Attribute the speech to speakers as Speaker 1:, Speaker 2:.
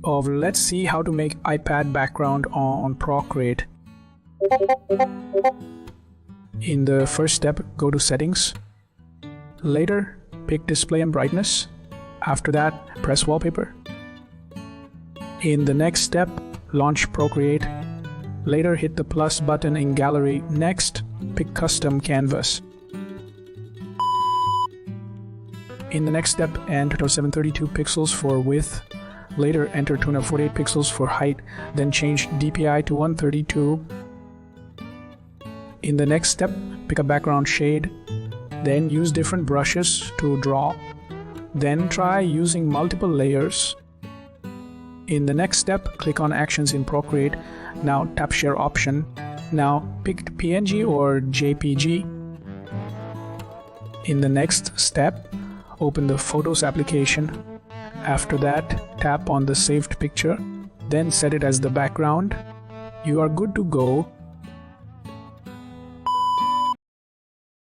Speaker 1: Let's see how to make iPad background on Procreate. In the first step, go to Settings. Later, pick Display and Brightness. After that, press Wallpaper. In the next step, launch Procreate. Later, hit the plus button in Gallery. Next, pick Custom Canvas. In the next step, enter 732 pixels for width. Later, enter 248 pixels for height. Then change DPI to 132. In the next step, pick a background shade. Then use different brushes to draw. Then try using multiple layers. In the next step, click on Actions in Procreate. Now tap Share option. Now pick PNG or JPG. In the next step, open the Photos application. After that, tap on the saved picture. Then set it as the background. You are good to go.